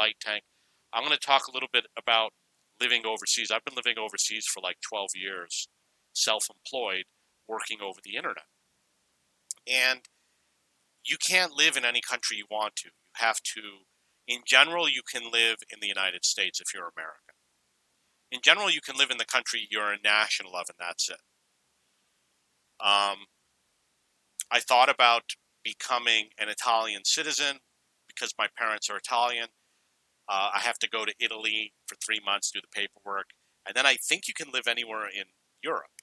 light tank. I'm going to talk a little bit about living overseas. I've been living overseas for like 12 years, self-employed, working over the internet. And you can't live in any country you want to. You have to, in general, you can live in the United States if you're American. In general, you can live in the country you're a national of, and that's it. I thought about becoming an Italian citizen because my parents are Italian. I have to go to Italy for 3 months, do the paperwork, and then I think you can live anywhere in Europe.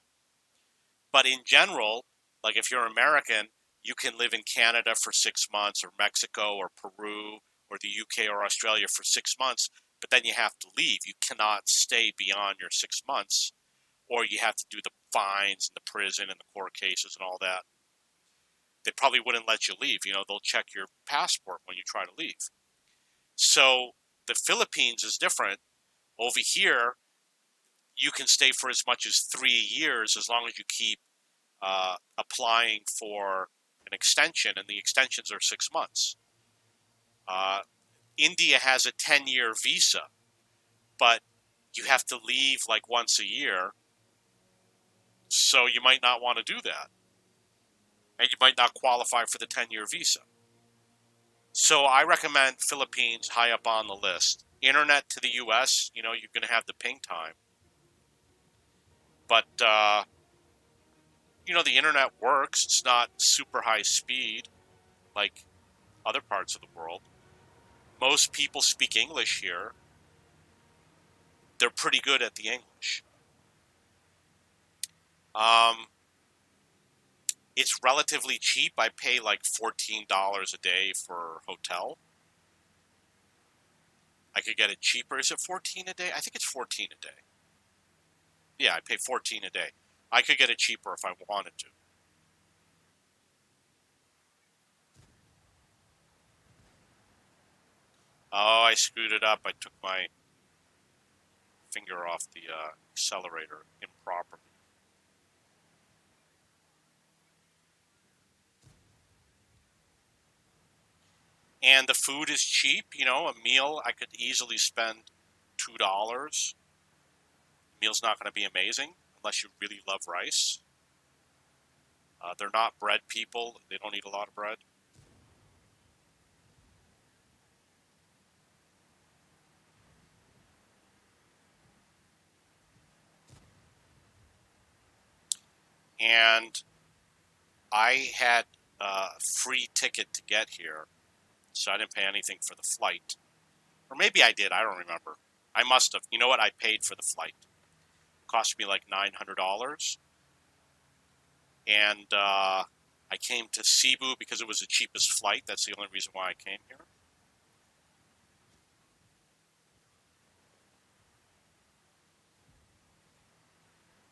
But in general, like if you're American, you can live in Canada for 6 months, or Mexico, or Peru, or the UK, or Australia for 6 months, but then you have to leave. You cannot stay beyond your 6 months, or you have to do the fines and the prison and the court cases and all that. They probably wouldn't let you leave. They'll check your passport when you try to leave. So the Philippines is different. Over here, you can stay for as much as 3 years as long as you keep applying for an extension, and the extensions are 6 months. India has a 10-year visa, but you have to leave like once a year, so you might not want to do that, and you might not qualify for the 10-year visa. So I recommend Philippines high up on the list. Internet to the U.S., you're going to have the ping time. But, the internet works. It's not super high speed like other parts of the world. Most people speak English here. They're pretty good at the English. It's relatively cheap. I pay like $14 a day for a hotel. I could get it cheaper. Is it 14 a day? I think it's 14 a day. Yeah, I pay 14 a day. I could get it cheaper if I wanted to. Oh, I screwed it up. I took my finger off the accelerator improperly. And the food is cheap. A meal, I could easily spend $2. The meal's not going to be amazing unless you really love rice. They're not bread people. They don't eat a lot of bread. And I had a free ticket to get here, so I didn't pay anything for the flight. Or maybe I did. I don't remember. I must have. You know what? I paid for the flight. It cost me like $900. And I came to Cebu because it was the cheapest flight. That's the only reason why I came here.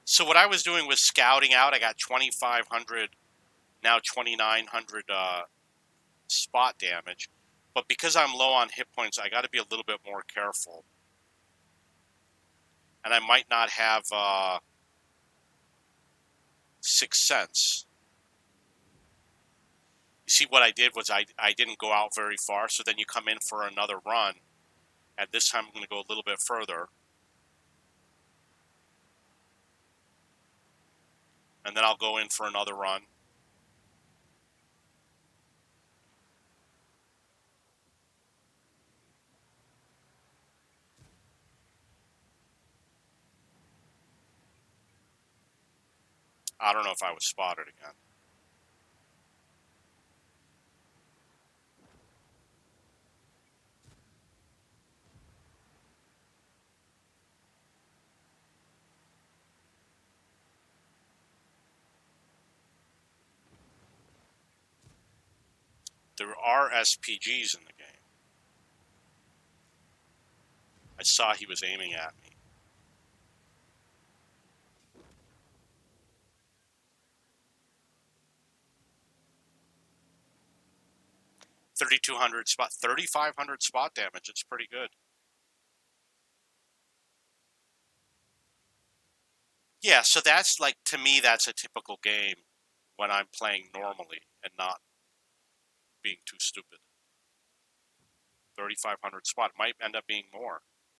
So what I was doing was scouting out. I got 2,500, now 2,900 spot damage. But because I'm low on hit points, I got to be a little bit more careful. And I might not have Sixth Sense. You see, what I did was I didn't go out very far, so then you come in for another run. And this time I'm going to go a little bit further. And then I'll go in for another run. I don't know if I was spotted again. There are SPGs in the game. I saw he was aiming at me. $3,500 spot damage. It's pretty good. Yeah, so that's like, to me, that's a typical game when I'm playing normally and not being too stupid. $3,500 spot. It might end up being more.